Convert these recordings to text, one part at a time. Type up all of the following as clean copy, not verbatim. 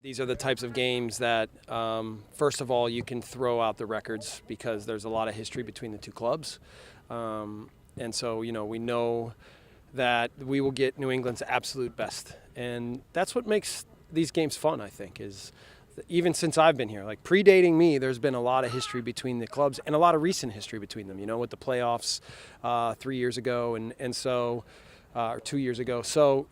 These are the types of games that, first of all, you can throw out the records because there's a lot of history between the two clubs. And so, we know that we will get New England's absolute best. And that's what makes these games fun, I think, is even since I've been here, like predating me, there's been a lot of history between the clubs and a lot of recent history between them, with the playoffs 3 years ago and so, or 2 years ago. So,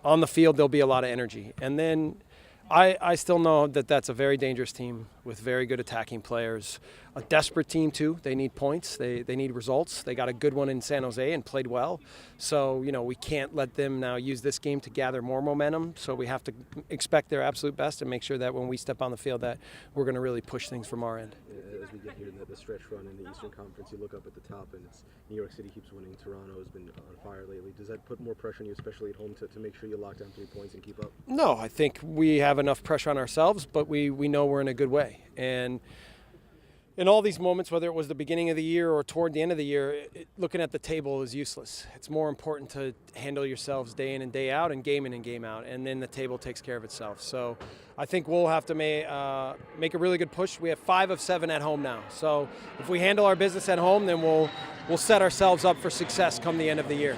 on the field, there'll be a lot of energy. And then I still know that that's a very dangerous team with very good attacking players. A desperate team, too. They need points. They need results. They got a good one in San Jose and played well. So, we can't let them now use this game to gather more momentum. So we have to expect their absolute best and make sure that when we step on the field that we're going to really push things from our end. As we get here in the stretch run in the Eastern Conference, you look up at the top and it's New York City keeps winning. Toronto has been on fire lately. Does that put more pressure on you, especially at home, to make sure you lock down 3 points and keep up? No, I think we have enough pressure on ourselves, but we know we're in a good way. And in all these moments, whether it was the beginning of the year or toward the end of the year, looking at the table is useless. It's more important to handle yourselves day in and day out and game in and game out, and then the table takes care of itself. So I think we'll have to make a really good push. We have 5 of 7 at home now. So if we handle our business at home, then we'll set ourselves up for success come the end of the year.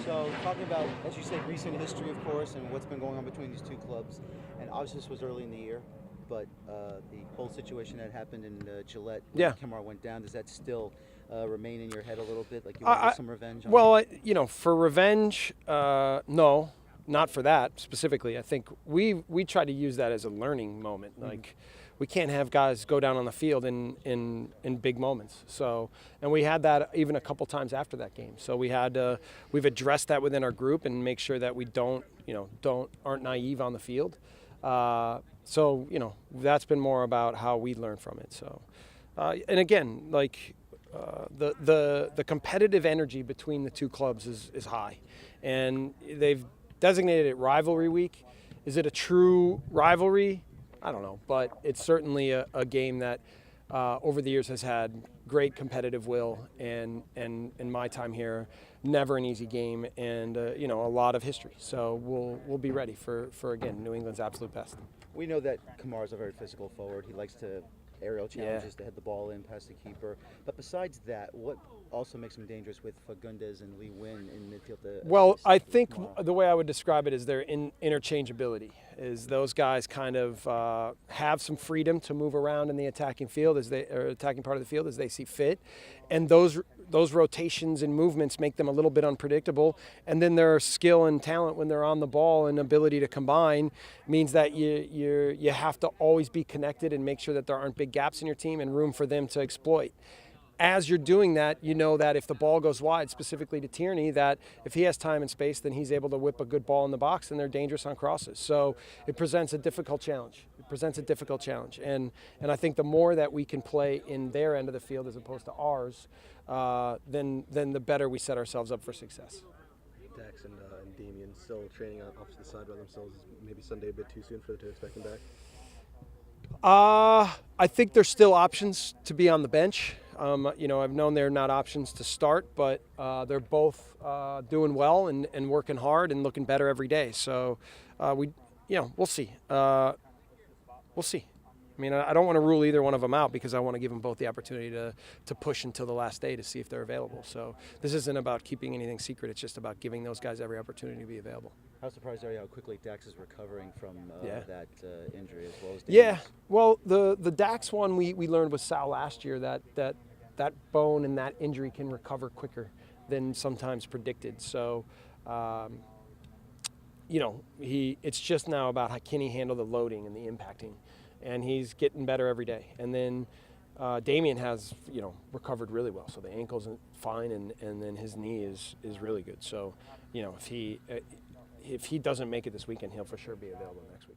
So talking about, as you said, recent history, of course, and what's been going on between these two clubs, and obviously this was early in the year, but the whole situation that happened in Gillette, when Kemar went down, does that still remain in your head a little bit? Like you want some revenge on Well, for revenge, no, not for that specifically. I think we try to use that as a learning moment. Mm-hmm. Like we can't have guys go down on the field in big moments. So, and we had that even a couple times after that game. So we've addressed that within our group and make sure that we aren't naive on the field. So, that's been more about how we learn from it. So, and again, the competitive energy between the two clubs is high, and they've designated it rivalry week. Is it a true rivalry? I don't know, but it's certainly a game that over the years has had great competitive will, and in my time here, never an easy game, and a lot of history. So we'll be ready for again New England's absolute best. We know that Kemar is a very physical forward. He likes to aerial challenges to head the ball in past the keeper. But besides that, what also makes him dangerous with Fagundes and Lee Nguyen in midfield? Well, I think the way I would describe it is their interchangeability. Is those guys kind of have some freedom to move around in the attacking field attacking part of the field as they see fit, and those rotations and movements make them a little bit unpredictable. And then their skill and talent when they're on the ball and ability to combine means that you have to always be connected and make sure that there aren't big gaps in your team and room for them to exploit. As you're doing that, you know that if the ball goes wide, specifically to Tierney, that if he has time and space, then he's able to whip a good ball in the box, and they're dangerous on crosses. So it presents a difficult challenge. And I think the more that we can play in their end of the field as opposed to ours, then the better we set ourselves up for success. Dax and Damian still training off to the side by themselves. Maybe Sunday a bit too soon for them to expect them back? I think there's still options to be on the bench. I've known they're not options to start, but they're both doing well and working hard and looking better every day. So we'll see. We'll see. I mean, I don't want to rule either one of them out because I want to give them both the opportunity to push until the last day to see if they're available. So this isn't about keeping anything secret. It's just about giving those guys every opportunity to be available. How surprised are you how quickly Dax is recovering from that injury as well as Davis? Yeah, well, the Dax one we learned with Sal last year that bone and that injury can recover quicker than sometimes predicted. So, it's just now about can he handle the loading and the impacting. And he's getting better every day. And then Damian has, recovered really well. So the ankle's fine, and then his knee is really good. So, if he doesn't make it this weekend, he'll for sure be available next week.